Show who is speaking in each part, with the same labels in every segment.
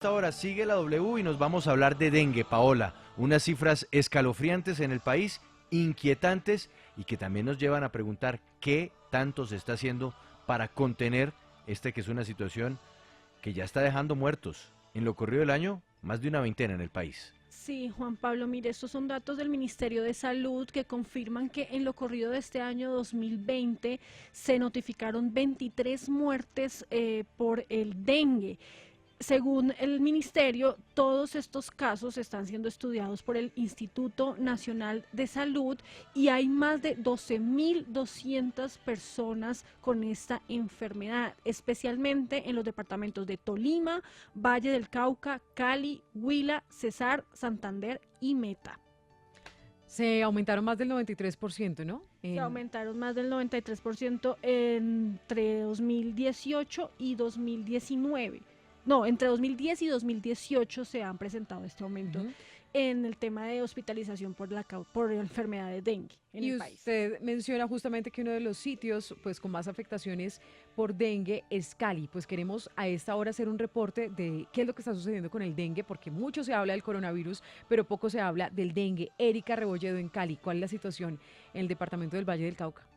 Speaker 1: Ahora sigue la W y nos vamos a hablar de dengue, Paola. Unas cifras escalofriantes en el país, inquietantes y que también nos llevan a preguntar qué tanto se está haciendo para contener que es una situación que ya está dejando muertos. En lo corrido del año, más de una veintena en el país.
Speaker 2: Sí, Juan Pablo, mire, estos son datos del Ministerio de Salud que confirman que en lo corrido de este año 2020 se notificaron 23 muertes por el dengue. Según el ministerio, todos estos casos están siendo estudiados por el Instituto Nacional de Salud y hay más de 12.200 personas con esta enfermedad, especialmente en los departamentos de Tolima, Valle del Cauca, Cali, Huila, Cesar, Santander y Meta.
Speaker 3: Se aumentaron más del 93%, ¿no?
Speaker 2: Se aumentaron más del 93% entre 2018 y 2019. No, entre 2010 y 2018 se han presentado este aumento en el tema de hospitalización por enfermedad de dengue en el país.
Speaker 3: Y usted menciona justamente que uno de los sitios pues con más afectaciones por dengue es Cali. Pues queremos a esta hora hacer un reporte de qué es lo que está sucediendo con el dengue, porque mucho se habla del coronavirus, pero poco se habla del dengue. Erika Rebolledo en Cali, ¿cuál es la situación en el departamento del Valle del Cauca?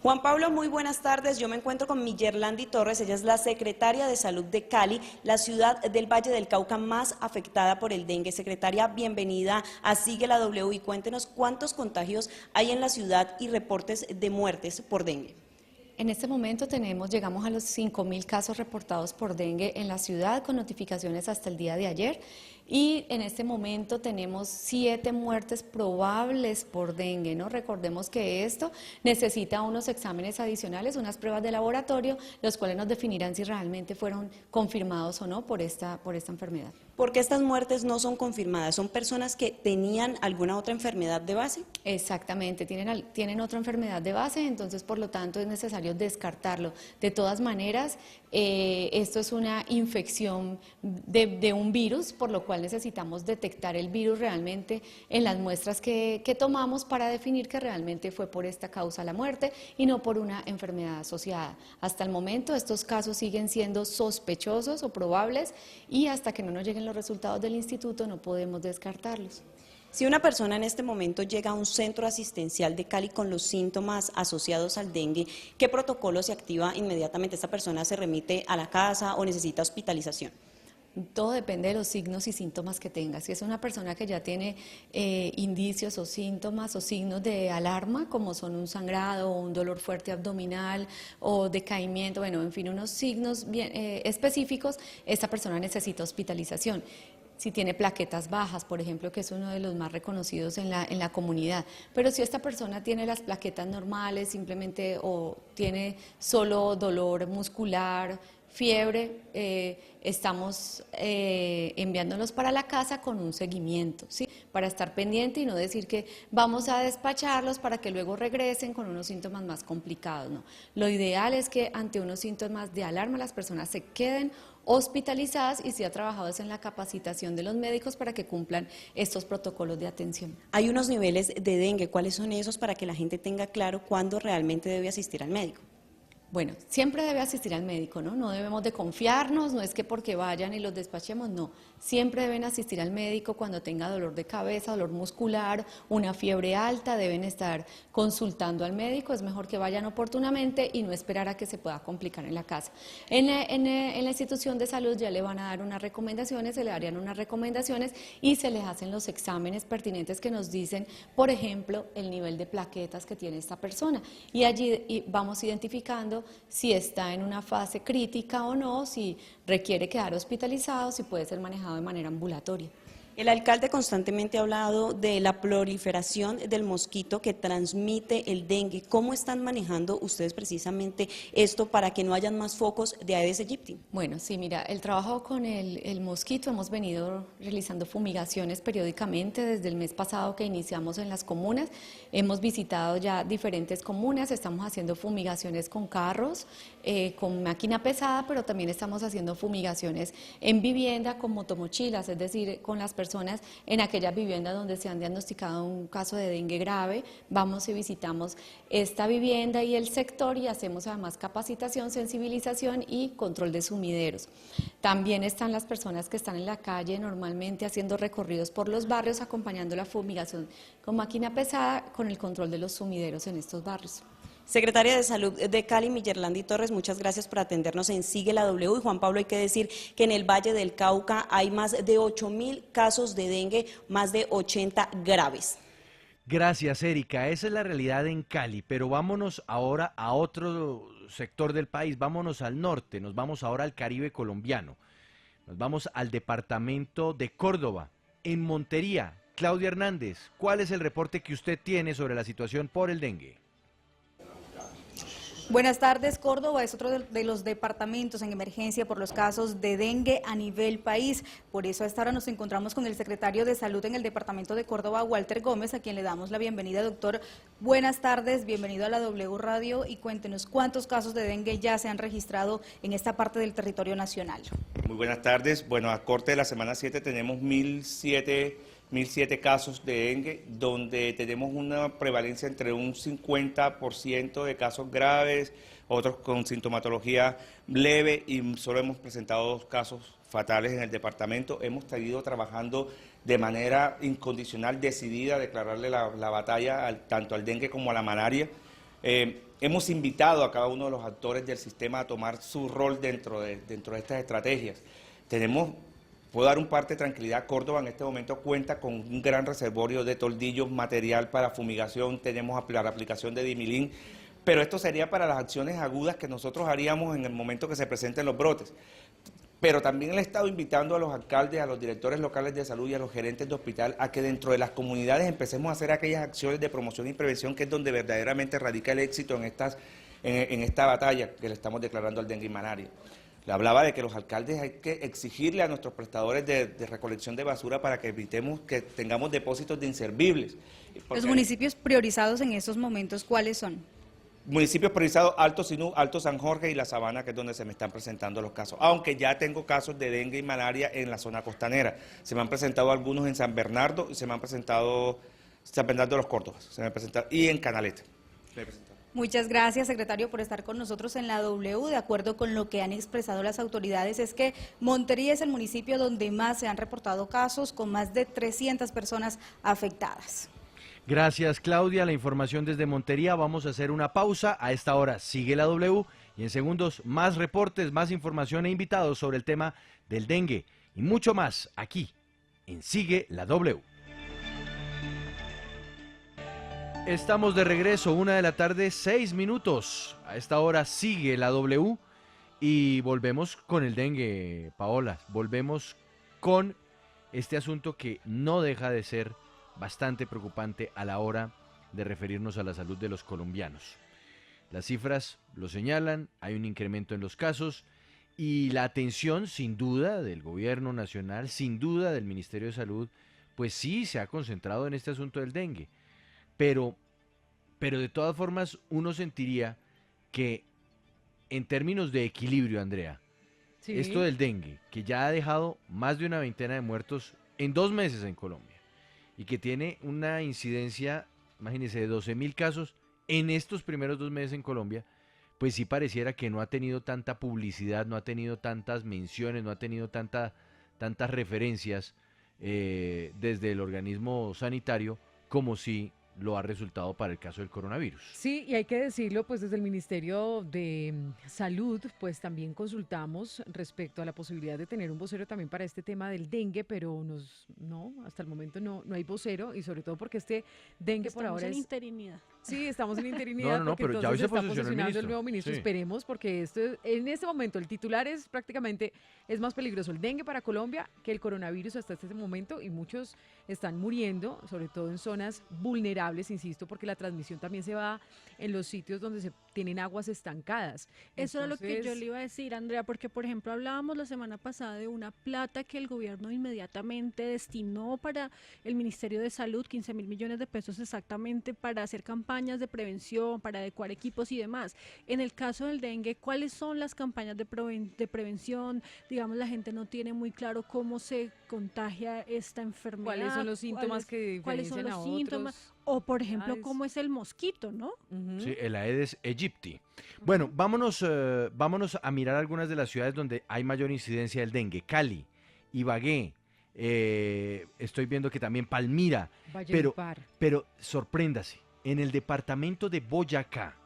Speaker 4: Juan Pablo, muy buenas tardes. Yo me encuentro con Miyerlandi Torres, ella es la secretaria de Salud de Cali, la ciudad del Valle del Cauca más afectada por el dengue. Secretaria, bienvenida a Sigue la W y cuéntenos cuántos contagios hay en la ciudad y reportes de muertes por dengue.
Speaker 5: En este momento llegamos a los 5.000 casos reportados por dengue en la ciudad con notificaciones hasta el día de ayer y en este momento tenemos 7 muertes probables por dengue, ¿no? Recordemos que esto necesita unos exámenes adicionales, unas pruebas de laboratorio, los cuales nos definirán si realmente fueron confirmados o no por esta enfermedad.
Speaker 4: ¿Por qué estas muertes no son confirmadas? ¿Son personas que tenían alguna otra enfermedad de base?
Speaker 5: Exactamente, tienen otra enfermedad de base, entonces por lo tanto es necesario descartarlo. De todas maneras, esto es una infección de un virus, por lo cual necesitamos detectar el virus realmente en las muestras que tomamos para definir que realmente fue por esta causa la muerte y no por una enfermedad asociada. Hasta el momento estos casos siguen siendo sospechosos o probables y hasta que no nos lleguen los resultados del instituto no podemos descartarlos.
Speaker 4: Si una persona en este momento llega a un centro asistencial de Cali con los síntomas asociados al dengue, ¿qué protocolo se activa inmediatamente? ¿Esta persona se remite a la casa o necesita hospitalización?
Speaker 5: Todo depende de los signos y síntomas que tenga. Si es una persona que ya tiene indicios o síntomas o signos de alarma, como son un sangrado o un dolor fuerte abdominal o decaimiento, bueno, en fin, unos signos bien específicos, esta persona necesita hospitalización. Si tiene plaquetas bajas, por ejemplo, que es uno de los más reconocidos en la comunidad. Pero si esta persona tiene las plaquetas normales, simplemente o tiene solo dolor muscular, fiebre, estamos enviándolos para la casa con un seguimiento, ¿sí? Para estar pendiente y no decir que vamos a despacharlos para que luego regresen con unos síntomas más complicados, ¿no? Lo ideal es que ante unos síntomas de alarma las personas se queden hospitalizadas y se ha trabajado en la capacitación de los médicos para que cumplan estos protocolos de atención.
Speaker 4: Hay unos niveles de dengue, ¿cuáles son esos para que la gente tenga claro cuándo realmente debe asistir al médico?
Speaker 5: Bueno, siempre debe asistir al médico, ¿no? No debemos de confiarnos, no es que porque vayan y los despachemos, no. Siempre deben asistir al médico cuando tenga dolor de cabeza, dolor muscular, una fiebre alta, deben estar consultando al médico. Es mejor que vayan oportunamente y no esperar a que se pueda complicar en la casa. En la institución de salud ya le van a dar unas recomendaciones, se le darían unas recomendaciones y se les hacen los exámenes pertinentes que nos dicen, por ejemplo, el nivel de plaquetas que tiene esta persona. Y allí vamos identificando si está en una fase crítica o no, si requiere quedar hospitalizado, si puede ser manejado de manera ambulatoria.
Speaker 4: El alcalde constantemente ha hablado de la proliferación del mosquito que transmite el dengue. ¿Cómo están manejando ustedes precisamente esto para que no hayan más focos de Aedes aegypti?
Speaker 5: Bueno, sí, mira, el trabajo con el mosquito, hemos venido realizando fumigaciones periódicamente desde el mes pasado que iniciamos en las comunas. Hemos visitado ya diferentes comunas, estamos haciendo fumigaciones con carros, con máquina pesada, pero también estamos haciendo fumigaciones en vivienda con motomochilas, es decir, con las personas personas en aquellas viviendas donde se han diagnosticado un caso de dengue grave. Vamos y visitamos esta vivienda y el sector y hacemos además capacitación, sensibilización y control de sumideros. También están las personas que están en la calle normalmente haciendo recorridos por los barrios, acompañando la fumigación con máquina pesada con el control de los sumideros en estos barrios.
Speaker 4: Secretaria de Salud de Cali, Miyerlandi Torres, muchas gracias por atendernos en Sigue la W. Y Juan Pablo, hay que decir que en el Valle del Cauca hay más de 8.000 casos de dengue, más de 80 graves.
Speaker 1: Gracias, Erika. Esa es la realidad en Cali, pero vámonos ahora a otro sector del país, vámonos al norte, nos vamos ahora al Caribe colombiano, nos vamos al departamento de Córdoba, en Montería. Claudia Hernández, ¿cuál es el reporte que usted tiene sobre la situación por el dengue?
Speaker 6: Buenas tardes. Córdoba es otro de los departamentos en emergencia por los casos de dengue a nivel país. Por eso a esta hora nos encontramos con el secretario de Salud en el departamento de Córdoba, Walter Gómez, a quien le damos la bienvenida. Doctor, buenas tardes, bienvenido a la W Radio y cuéntenos cuántos casos de dengue ya se han registrado en esta parte del territorio nacional.
Speaker 7: Muy buenas tardes. Bueno, a corte de la semana 7 tenemos 1.007 casos de dengue, donde tenemos una prevalencia entre un 50% de casos graves, otros con sintomatología leve y solo hemos presentado 2 casos fatales en el departamento. Hemos seguido trabajando de manera incondicional, decidida, a declararle la batalla tanto al dengue como a la malaria. Hemos invitado a cada uno de los actores del sistema a tomar su rol dentro de estas estrategias. Puedo dar un parte de tranquilidad. Córdoba en este momento cuenta con un gran reservorio de toldillos, material para fumigación, tenemos la aplicación de dimilín, pero esto sería para las acciones agudas que nosotros haríamos en el momento que se presenten los brotes. Pero también le he estado invitando a los alcaldes, a los directores locales de salud y a los gerentes de hospital a que dentro de las comunidades empecemos a hacer aquellas acciones de promoción y prevención que es donde verdaderamente radica el éxito en esta batalla que le estamos declarando al dengue y malaria. Le hablaba de que los alcaldes hay que exigirle a nuestros prestadores de recolección de basura para que evitemos que tengamos depósitos de inservibles.
Speaker 6: Los municipios priorizados en estos momentos, ¿cuáles son?
Speaker 7: Municipios priorizados, Alto Sinú, Alto San Jorge y La Sabana, que es donde se me están presentando los casos. Aunque ya tengo casos de dengue y malaria en la zona costanera. Se me han presentado algunos en San Bernardo y se me han presentado San Bernardo de los Córdobas, y en Canaleta.
Speaker 6: Muchas gracias, secretario, por estar con nosotros en la W. De acuerdo con lo que han expresado las autoridades, es que Montería es el municipio donde más se han reportado casos, con más de 300 personas afectadas.
Speaker 1: Gracias, Claudia. La información desde Montería. Vamos a hacer una pausa. A esta hora sigue la W y en segundos más reportes, más información e invitados sobre el tema del dengue y mucho más aquí en Sigue la W. Estamos de regreso, 1:06 p.m. A esta hora sigue la W y volvemos con el dengue, Paola. Volvemos con este asunto que no deja de ser bastante preocupante a la hora de referirnos a la salud de los colombianos. Las cifras lo señalan, hay un incremento en los casos y la atención sin duda del gobierno nacional, sin duda del Ministerio de Salud, pues sí se ha concentrado en este asunto del dengue. Pero de todas formas uno sentiría que en términos de equilibrio, Andrea,
Speaker 3: Sí.
Speaker 1: esto del dengue, que ya ha dejado más de una veintena de muertos en 2 meses en Colombia y que tiene una incidencia, imagínense, de 12.000 casos en estos primeros 2 meses en Colombia, pues sí pareciera que no ha tenido tanta publicidad, no ha tenido tantas menciones, no ha tenido tantas referencias desde el organismo sanitario como si lo ha resultado para el caso del coronavirus.
Speaker 3: Sí, y hay que decirlo, pues desde el Ministerio de Salud, pues también consultamos respecto a la posibilidad de tener un vocero también para este tema del dengue, pero hasta el momento no hay vocero y sobre todo porque este dengue por ahora
Speaker 2: en
Speaker 3: es...
Speaker 2: interinidad.
Speaker 3: Sí, estamos en interinidad.
Speaker 1: No,
Speaker 3: porque
Speaker 1: pero ya
Speaker 3: entonces
Speaker 1: hoy se
Speaker 3: está
Speaker 1: posicionó el
Speaker 3: posicionando
Speaker 1: ministro.
Speaker 3: el nuevo ministro.
Speaker 1: Sí.
Speaker 3: Esperemos, porque en este momento el titular es prácticamente, es más peligroso el dengue para Colombia que el coronavirus hasta este momento y muchos están muriendo, sobre todo en zonas vulnerables, insisto, porque la transmisión también se va en los sitios donde se tienen aguas estancadas.
Speaker 2: Eso era lo que yo
Speaker 3: Entonces,
Speaker 2: le iba a decir, Andrea, porque por ejemplo hablábamos la semana pasada de una plata que el gobierno inmediatamente destinó para el Ministerio de Salud, 15.000 millones de pesos exactamente, para hacer campañas de prevención, para adecuar equipos y demás. En el caso del dengue, ¿cuáles son las campañas de prevención? Digamos, la gente no tiene muy claro cómo se contagia esta enfermedad.
Speaker 3: ¿cuáles son los síntomas que
Speaker 2: cuáles son
Speaker 3: diferencian
Speaker 2: los
Speaker 3: a
Speaker 2: síntomas?
Speaker 3: otros?
Speaker 2: O por ejemplo,
Speaker 3: Edades?
Speaker 2: cómo es el mosquito, ¿no?
Speaker 3: Ujú.
Speaker 1: Sí, el Aedes aegypti. Bueno, vámonos a mirar algunas de las ciudades donde hay mayor incidencia del dengue. Cali, Ibagué, estoy viendo que también Palmira,
Speaker 3: Valledupar.
Speaker 1: pero sorpréndase, en el departamento de Boyacá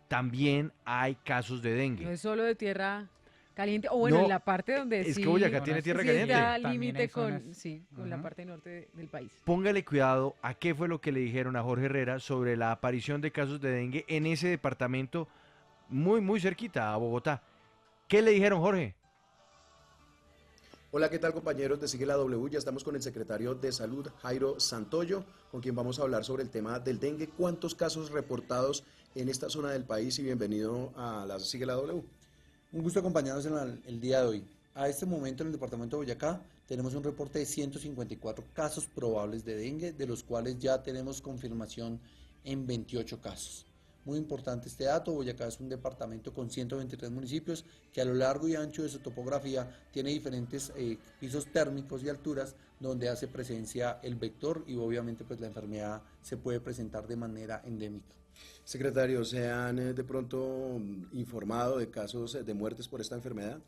Speaker 1: también hay casos de
Speaker 3: No
Speaker 1: dengue.
Speaker 3: es solo de tierra caliente, o bueno,
Speaker 1: No,
Speaker 3: en la parte donde
Speaker 1: es que
Speaker 3: sí,
Speaker 1: Boyacá tiene tierra
Speaker 3: sí
Speaker 1: caliente.
Speaker 3: está
Speaker 8: También
Speaker 3: límite
Speaker 8: hay
Speaker 3: con,
Speaker 8: zonas-
Speaker 3: sí, con la
Speaker 8: Ujú.
Speaker 3: parte norte del país.
Speaker 1: Póngale cuidado a qué fue lo que le dijeron a Jorge Herrera sobre la aparición de casos de dengue en ese departamento muy cerquita a Bogotá. ¿Qué le dijeron, Jorge?
Speaker 9: Hola, ¿qué tal compañeros de Sigue la W? Ya estamos con el secretario de Salud, Jairo Santoyo, con quien vamos a hablar sobre el tema del dengue. ¿Cuántos casos reportados en esta zona del país? Y bienvenido a la Sigue la W.
Speaker 10: Un gusto acompañarnos en el día de hoy. A este momento en el departamento de Boyacá tenemos un reporte de 154 casos probables de dengue, de los cuales ya tenemos confirmación en 28 casos. Muy importante este dato, Boyacá es un departamento con 123 municipios que a lo largo y ancho de su topografía tiene diferentes pisos térmicos y alturas donde hace presencia el vector y obviamente pues la enfermedad se puede presentar de manera endémica.
Speaker 9: Secretario, ¿se han de pronto informado de casos de muertes por esta enfermedad?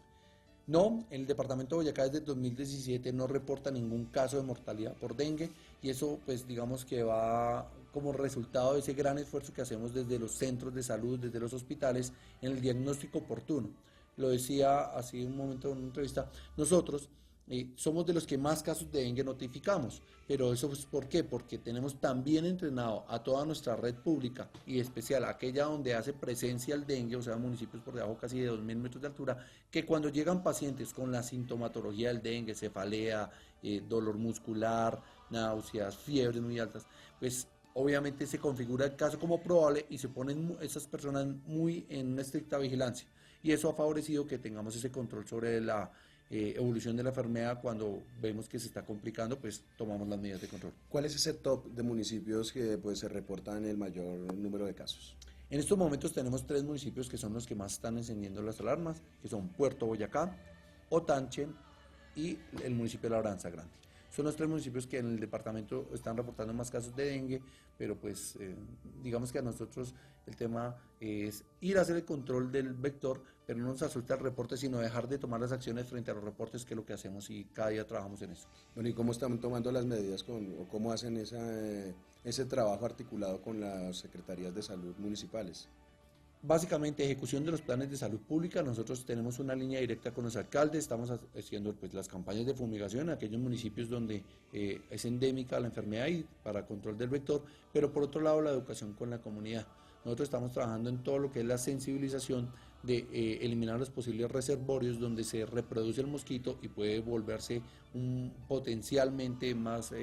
Speaker 10: No, el departamento de Boyacá desde 2017 no reporta ningún caso de mortalidad por dengue y eso pues digamos que va como resultado de ese gran esfuerzo que hacemos desde los centros de salud, desde los hospitales, en el diagnóstico oportuno. Lo decía hace un momento en una entrevista, nosotros somos de los que más casos de dengue notificamos, pero eso es ¿por qué? Porque tenemos también entrenado a toda nuestra red pública y especial aquella donde hace presencia el dengue, o sea municipios por debajo casi de 2.000 metros de altura, que cuando llegan pacientes con la sintomatología del dengue, cefalea, dolor muscular, náuseas, fiebres muy altas, pues obviamente se configura el caso como probable y se ponen esas personas muy en una estricta vigilancia y eso ha favorecido que tengamos ese control sobre la evolución de la enfermedad. Cuando vemos que se está complicando, pues tomamos las medidas de control.
Speaker 9: ¿Cuál es ese top de municipios que pues, se reportan el mayor número de casos?
Speaker 10: En estos momentos tenemos 3 municipios que son los que más están encendiendo las alarmas, que son Puerto Boyacá, Otanche y el municipio de Labranza Grande. Son los 3 municipios que en el departamento están reportando más casos de dengue, pero pues digamos que a nosotros el tema es ir a hacer el control del vector, pero no nos asusta el reporte, sino dejar de tomar las acciones frente a los reportes, que es lo que hacemos y cada día trabajamos en eso.
Speaker 9: Bueno, ¿y cómo están tomando las medidas o cómo hacen ese trabajo articulado con las secretarías de salud municipales?
Speaker 10: Básicamente, ejecución de los planes de salud pública. Nosotros tenemos una línea directa con los alcaldes, estamos haciendo pues, las campañas de fumigación en aquellos municipios donde es endémica la enfermedad y para control del vector, pero por otro lado la educación con la comunidad. Nosotros estamos trabajando en todo lo que es la sensibilización de eliminar los posibles reservorios donde se reproduce el mosquito y puede volverse potencialmente más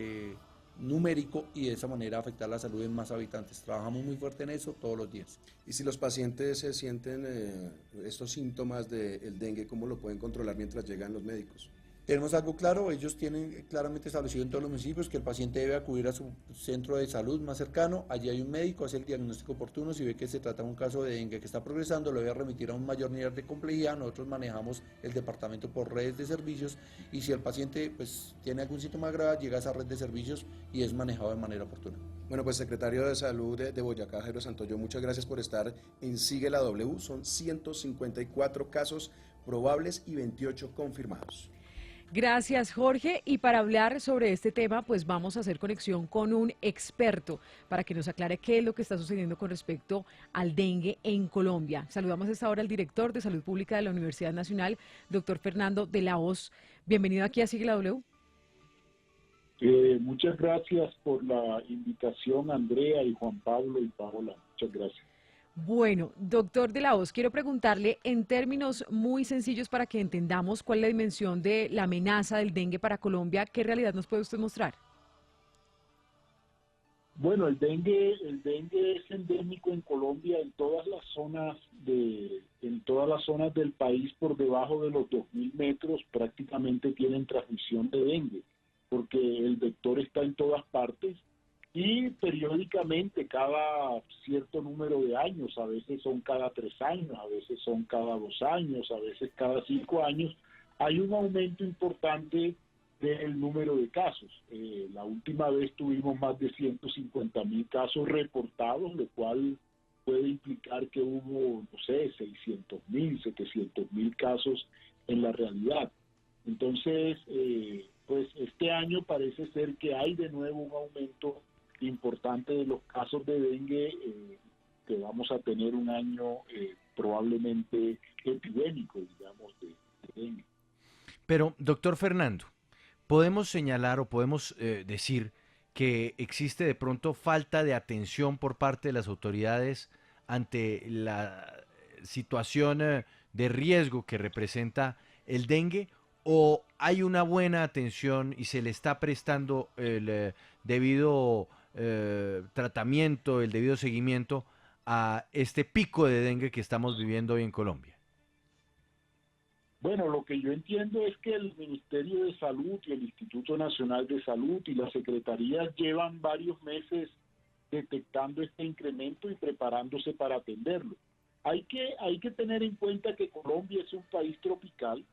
Speaker 10: numérico y de esa manera afectar la salud de más habitantes. Trabajamos muy fuerte en eso todos los días.
Speaker 9: Y si los pacientes se sienten estos síntomas del dengue, ¿cómo lo pueden controlar mientras llegan los médicos?
Speaker 10: Tenemos algo claro, ellos tienen claramente establecido en todos los municipios que el paciente debe acudir a su centro de salud más cercano, allí hay un médico, hace el diagnóstico oportuno, si ve que se trata de un caso de dengue que está progresando, lo debe remitir a un mayor nivel de complejidad. Nosotros manejamos el departamento por redes de servicios y si el paciente pues tiene algún síntoma grave, llega a esa red de servicios y es manejado de manera oportuna.
Speaker 9: Bueno, pues secretario de Salud de Boyacá, Jairo Santoyo, muchas gracias por estar en Sigue la W. Son 154 casos probables y 28 confirmados.
Speaker 3: Gracias, Jorge. Y para hablar sobre este tema, pues vamos a hacer conexión con un experto para que nos aclare qué es lo que está sucediendo con respecto al dengue en Colombia. Saludamos a esta hora al director de Salud Pública de la Universidad Nacional, doctor Fernando de la Hoz. Bienvenido aquí a Sigue la W.
Speaker 11: Muchas gracias por la invitación, Andrea y Juan Pablo y Paola. Muchas gracias.
Speaker 3: Bueno, doctor de la Hoz, quiero preguntarle en términos muy sencillos para que entendamos cuál es la dimensión de la amenaza del dengue para Colombia. ¿Qué realidad nos puede usted mostrar?
Speaker 11: Bueno, el dengue es endémico en Colombia en todas las zonas del país por debajo de los 2.000 metros prácticamente tienen transmisión de dengue, porque el vector está en todas partes y periódicamente cada cierto número de años, a veces son cada 3 años, a veces son cada 2 años, a veces cada 5 años, hay un aumento importante del número de casos. La última vez tuvimos más de 150.000 casos reportados, lo cual puede implicar que hubo, no sé, 600.000, 700.000 casos en la realidad. Entonces, pues este año parece ser que hay de nuevo un aumento importante de los casos de dengue, que vamos a tener un año probablemente epidémico, digamos, de dengue.
Speaker 1: Pero, doctor Fernando, podemos señalar o podemos decir que existe de pronto falta de atención por parte de las autoridades ante la situación de riesgo que representa el dengue, o hay una buena atención y se le está prestando el debido tratamiento, el debido seguimiento a este pico de dengue que estamos viviendo hoy en Colombia.
Speaker 11: Bueno, lo que yo entiendo es que el Ministerio de Salud y el Instituto Nacional de Salud y las secretarías llevan varios meses detectando este incremento y preparándose para atenderlo. Hay que tener en cuenta que Colombia es un país tropical,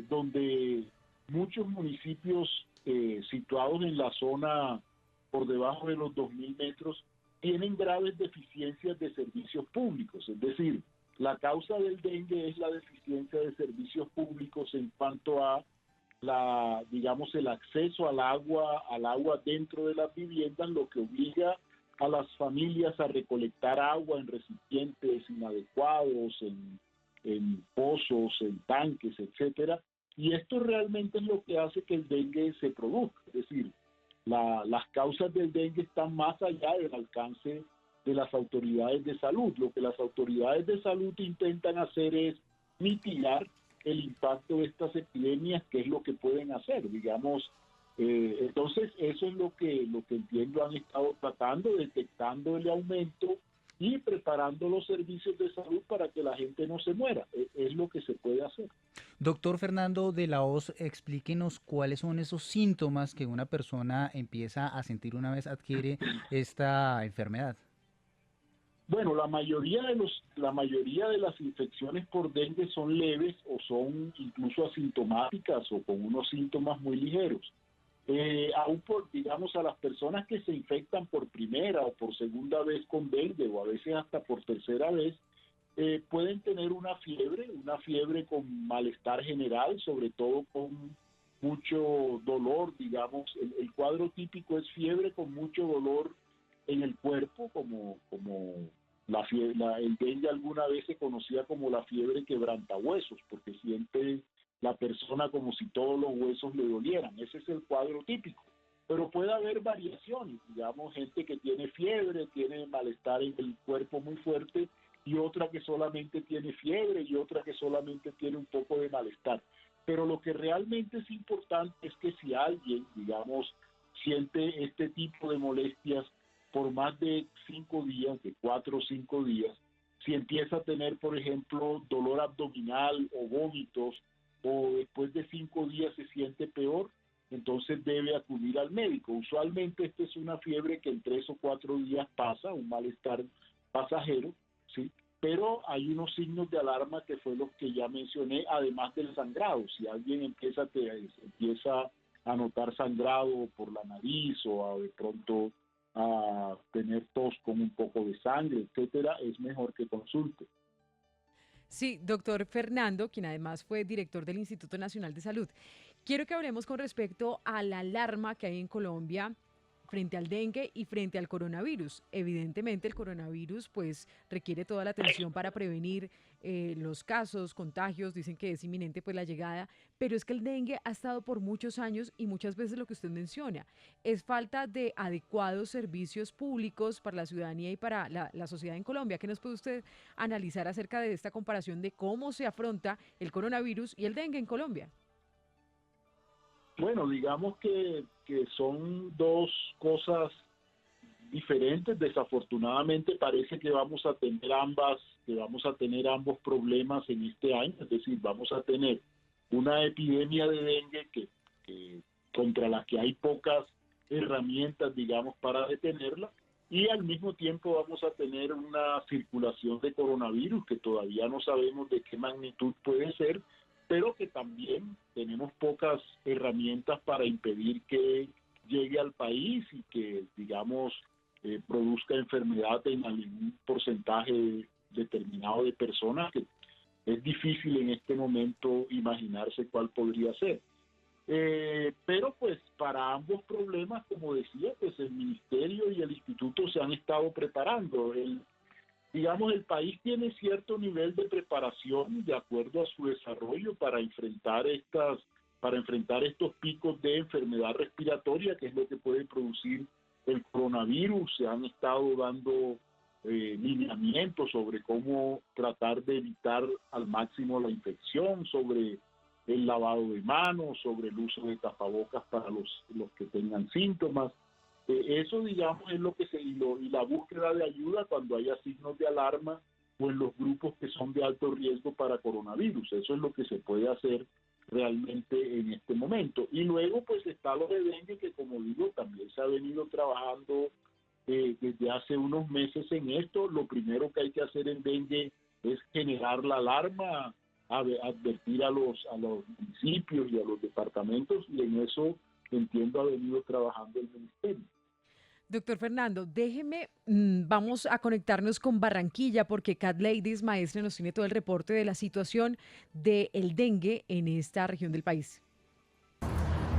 Speaker 11: donde muchos municipios situados en la zona por debajo de los 2.000 metros tienen graves deficiencias de servicios públicos, es decir, la causa del dengue es la deficiencia de servicios públicos en cuanto a el acceso al agua dentro de las viviendas, lo que obliga a las familias a recolectar agua en recipientes inadecuados, en pozos, en tanques, etcétera. Y esto realmente es lo que hace que el dengue se produzca. Es decir, las causas del dengue están más allá del alcance de las autoridades de salud. Lo que las autoridades de salud intentan hacer es mitigar el impacto de estas epidemias, que es lo que pueden hacer, digamos. Entonces, eso es lo que entiendo han estado tratando, detectando el aumento y preparando los servicios de salud para que la gente no se muera. Es lo que se puede hacer.
Speaker 8: Doctor Fernando de la Hoz, explíquenos cuáles son esos síntomas que una persona empieza a sentir una vez adquiere esta enfermedad.
Speaker 11: Bueno, la mayoría de las infecciones por dengue son leves o son incluso asintomáticas o con unos síntomas muy ligeros. Aún digamos, a las personas que se infectan por primera o por segunda vez con dengue o a veces hasta por tercera vez, pueden tener una fiebre con malestar general, sobre todo con mucho dolor, digamos. El cuadro típico es fiebre con mucho dolor en el cuerpo, como el dengue alguna vez se conocía como la fiebre quebrantahuesos, porque siente la persona como si todos los huesos le dolieran. Ese es el cuadro típico. Pero puede haber variaciones, digamos, gente que tiene fiebre, tiene malestar en el cuerpo muy fuerte, y otra que solamente tiene fiebre y otra que solamente tiene un poco de malestar. Pero lo que realmente es importante es que si alguien, digamos, siente este tipo de molestias por más de 5 días, de 4 o 5 días, si empieza a tener, por ejemplo, dolor abdominal o vómitos, o después de 5 días se siente peor, entonces debe acudir al médico. Usualmente esta es una fiebre que en 3 o 4 días pasa, un malestar pasajero, ¿sí? Pero hay unos signos de alarma que fue los que ya mencioné, además del sangrado. Si alguien empieza a notar sangrado por la nariz o de pronto a tener tos con un poco de sangre, etcétera, es mejor que consulte.
Speaker 3: Sí, doctor Fernando, quien además fue director del Instituto Nacional de Salud. Quiero que hablemos con respecto a la alarma que hay en Colombia frente al dengue y frente al coronavirus. Evidentemente el coronavirus pues requiere toda la atención para prevenir los casos, contagios, dicen que es inminente pues la llegada, pero es que el dengue ha estado por muchos años y muchas veces lo que usted menciona es falta de adecuados servicios públicos para la ciudadanía y para la sociedad en Colombia. ¿Qué nos puede usted analizar acerca de esta comparación de cómo se afronta el coronavirus y el dengue en Colombia?
Speaker 11: Bueno, digamos que son dos cosas diferentes. Desafortunadamente parece que vamos a tener ambos problemas en este año, es decir, vamos a tener una epidemia de dengue contra la que hay pocas herramientas, digamos, para detenerla, y al mismo tiempo vamos a tener una circulación de coronavirus que todavía no sabemos de qué magnitud puede ser, pero que también tenemos pocas herramientas para impedir que llegue al país y que, digamos, produzca enfermedad en algún porcentaje determinado de personas, que es difícil en este momento imaginarse cuál podría ser. Pero pues para ambos problemas, como decía, pues el Ministerio y el Instituto se han estado preparando. Digamos, el país tiene cierto nivel de preparación de acuerdo a su desarrollo para enfrentar estos picos de enfermedad respiratoria, que es lo que puede producir el coronavirus. Se han estado dando lineamientos sobre cómo tratar de evitar al máximo la infección, sobre el lavado de manos, sobre el uso de tapabocas para los que tengan síntomas. Eso, digamos, es lo que y la búsqueda de ayuda cuando haya signos de alarma o en los grupos que son de alto riesgo para coronavirus. Eso es lo que se puede hacer realmente en este momento. Y luego, pues, está lo de dengue, que, como digo, también se ha venido trabajando desde hace unos meses en esto. Lo primero que hay que hacer en dengue es generar la alarma, advertir a los municipios y a los departamentos, y en eso, entiendo, ha venido trabajando el Ministerio.
Speaker 3: Doctor Fernando, déjeme, vamos a conectarnos con Barranquilla porque Cat Ladies Maestre nos tiene todo el reporte de la situación del dengue en esta región del país.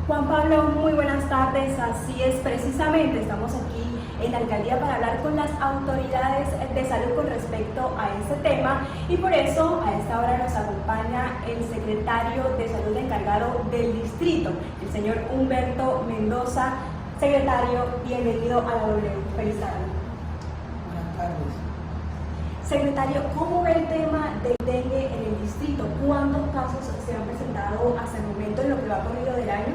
Speaker 12: Juan Pablo, muy buenas tardes. Así es, precisamente estamos aquí en la alcaldía para hablar con las autoridades de salud con respecto a este tema, y por eso a esta hora nos acompaña el secretario de salud encargado del distrito, el señor Humberto Mendoza. Secretario, bienvenido a la W. Feliz tarde.
Speaker 13: Buenas tardes.
Speaker 12: Secretario, ¿cómo ve el tema del dengue en el distrito? ¿Cuántos casos se han presentado hasta el momento en lo que va corrido del año?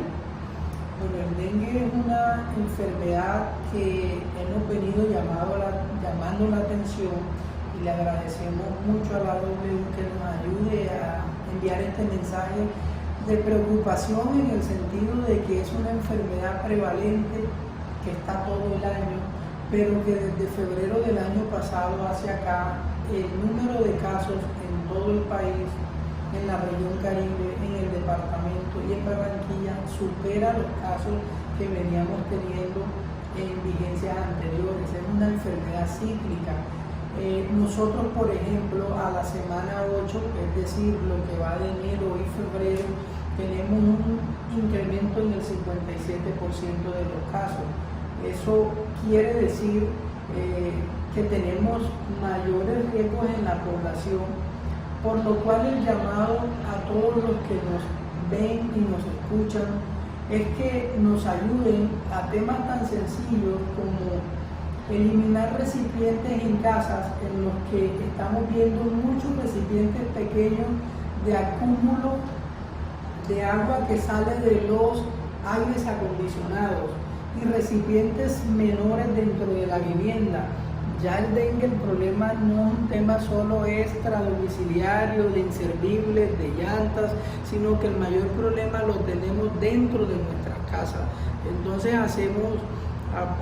Speaker 13: Bueno, el dengue es una enfermedad que hemos venido llamando la atención, y le agradecemos mucho a la W que nos ayude a enviar este mensaje de preocupación, en el sentido de que es una enfermedad prevalente que está todo el año, pero que desde febrero del año pasado hacia acá el número de casos en todo el país, en la región Caribe, en el departamento y en Barranquilla, supera los casos que veníamos teniendo en vigencias anteriores. Es una enfermedad cíclica. Nosotros, por ejemplo, a la semana 8, es decir, lo que va de enero y febrero, tenemos un incremento en el 57% de los casos. Eso quiere decir que tenemos mayores riesgos en la población, por lo cual el llamado a todos los que nos ven y nos escuchan es que nos ayuden a temas tan sencillos como eliminar recipientes en casas en los que estamos viendo muchos recipientes pequeños de acúmulo de agua que sale de los aires acondicionados y recipientes menores dentro de la vivienda. Ya el dengue, el problema no es un tema solo extradomiciliario, de inservibles, de llantas, sino que el mayor problema lo tenemos dentro de nuestras casas. Entonces hacemos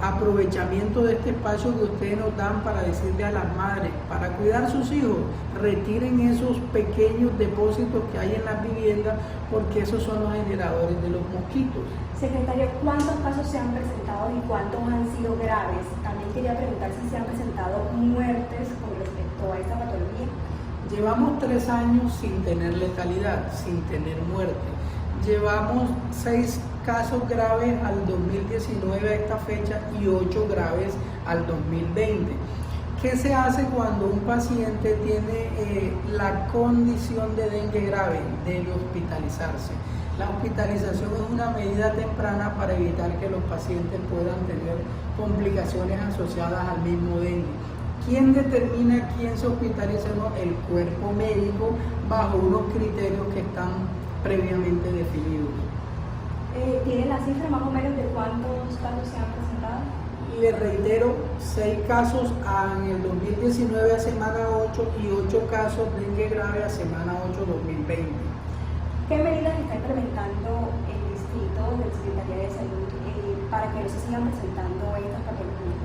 Speaker 13: aprovechamiento de este espacio que ustedes nos dan para decirle a las madres, para cuidar a sus hijos, retiren esos pequeños depósitos que hay en las viviendas, porque esos son los generadores de los mosquitos.
Speaker 12: Secretario, ¿cuántos casos se han presentado y cuántos han sido graves? También quería preguntar si se han presentado muertes con respecto a esta patología.
Speaker 13: Llevamos 3 años sin tener letalidad, sin tener muerte. Llevamos 6 casos graves al 2019 a esta fecha y 8 graves al 2020. ¿Qué se hace cuando un paciente tiene la condición de dengue grave? Debe hospitalizarse. La hospitalización es una medida temprana para evitar que los pacientes puedan tener complicaciones asociadas al mismo dengue. ¿Quién determina quién se hospitaliza o no? El cuerpo médico, bajo unos criterios que están previamente definidos.
Speaker 12: ¿Tiene la cifra más o menos de cuántos casos se han presentado?
Speaker 13: les reitero, 6 casos en el 2019 a semana 8 y 8 casos dengue grave a semana 8 2020.
Speaker 12: ¿Qué medidas está implementando el distrito de la Secretaría de Salud para que no se sigan presentando estas patologías?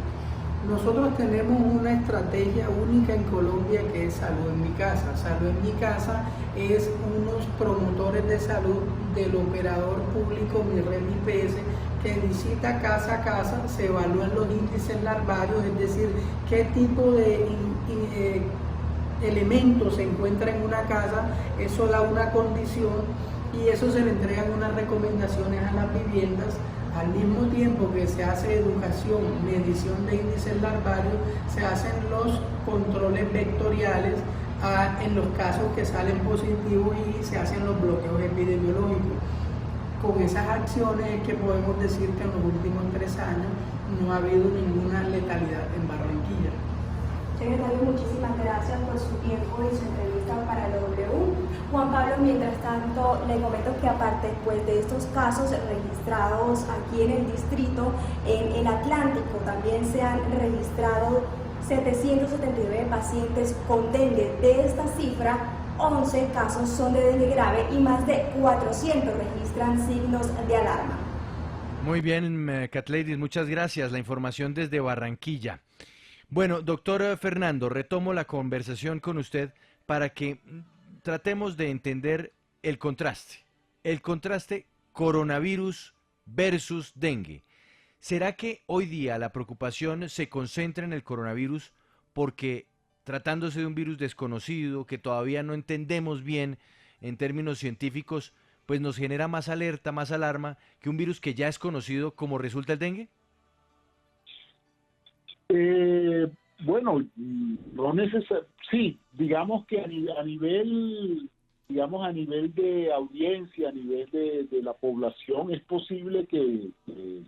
Speaker 13: Nosotros tenemos una estrategia única en Colombia que es Salud en mi Casa. Salud en mi Casa es unos promotores de salud del operador público MIRREM IPS que visita casa a casa, se evalúan los índices larvarios, es decir, qué tipo de elementos se encuentra en una casa, eso da una condición y eso se le entregan unas recomendaciones a las viviendas. Al mismo tiempo que se hace educación, medición de índices larvarios, se hacen los controles vectoriales en los casos que salen positivos y se hacen los bloqueos epidemiológicos. Con esas acciones es que podemos decir que en los últimos 3 años no ha habido ninguna letalidad en Barranquilla.
Speaker 12: Secretario, muchísimas gracias por su tiempo y su entrevista para la W. Juan Pablo, mientras tanto, le comento que aparte pues, de estos casos registrados aquí en el distrito, en el Atlántico también se han registrado 779 pacientes con dengue. De esta cifra, 11 casos son de dengue grave y más de 400 registran signos de alarma.
Speaker 1: Muy bien, Catleidis, muchas gracias. La información desde Barranquilla. Bueno, doctor Fernando, retomo la conversación con usted para que tratemos de entender el contraste coronavirus versus dengue. ¿Será que hoy día la preocupación se concentra en el coronavirus porque tratándose de un virus desconocido que todavía no entendemos bien en términos científicos, pues nos genera más alerta, más alarma que un virus que ya es conocido como resulta el dengue?
Speaker 11: Bueno, no necesariamente, sí, digamos que a nivel de audiencia, a nivel de la población, es posible que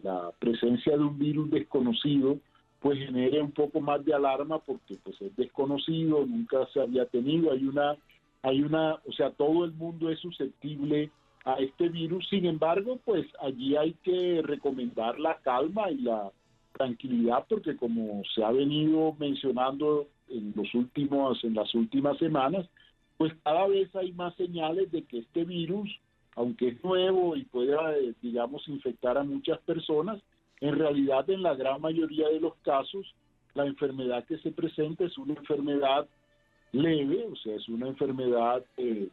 Speaker 11: la presencia de un virus desconocido pues genere un poco más de alarma porque pues es desconocido, nunca se había tenido, o sea, todo el mundo es susceptible a este virus. Sin embargo, pues allí hay que recomendar la calma y la tranquilidad, porque como se ha venido mencionando en las últimas semanas, pues cada vez hay más señales de que este virus, aunque es nuevo y pueda, digamos, infectar a muchas personas, en realidad en la gran mayoría de los casos la enfermedad que se presenta es una enfermedad leve, o sea, es una enfermedad que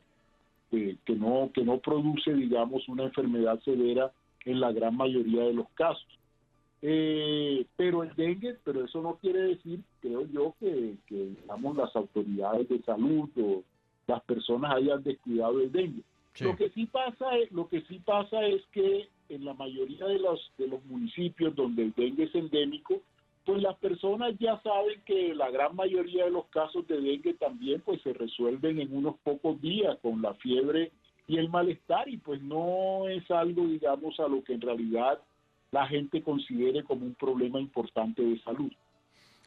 Speaker 11: no produce, digamos, una enfermedad severa en la gran mayoría de los casos. Pero el dengue, pero eso no quiere decir, creo yo, que digamos las autoridades de salud o las personas hayan descuidado el dengue. Sí. Lo que sí pasa es que en la mayoría de los municipios donde el dengue es endémico, pues las personas ya saben que la gran mayoría de los casos de dengue también pues se resuelven en unos pocos días con la fiebre y el malestar, y pues no es algo, digamos, a lo que en realidad la gente considere como un problema importante de salud.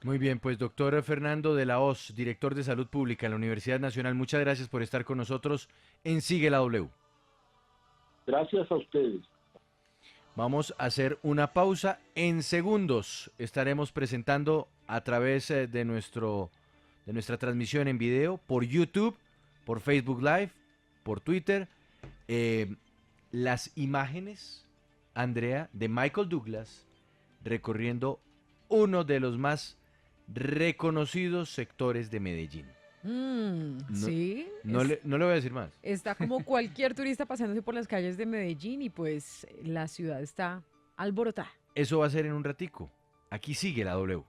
Speaker 1: Muy bien, pues doctor Fernando de la Hoz, director de Salud Pública en la Universidad Nacional, muchas gracias por estar con nosotros en Sigue la W.
Speaker 11: Gracias a ustedes.
Speaker 1: Vamos a hacer una pausa. En segundos estaremos presentando a través de nuestra transmisión en video por YouTube, por Facebook Live, por Twitter, las imágenes, Andrea, de Michael Douglas recorriendo uno de los más reconocidos sectores de Medellín.
Speaker 3: Sí.
Speaker 1: No le voy a decir más.
Speaker 3: Está como cualquier turista paseándose por las calles de Medellín y pues la ciudad está alborotada.
Speaker 1: Eso va a ser en un ratico. Aquí sigue la W.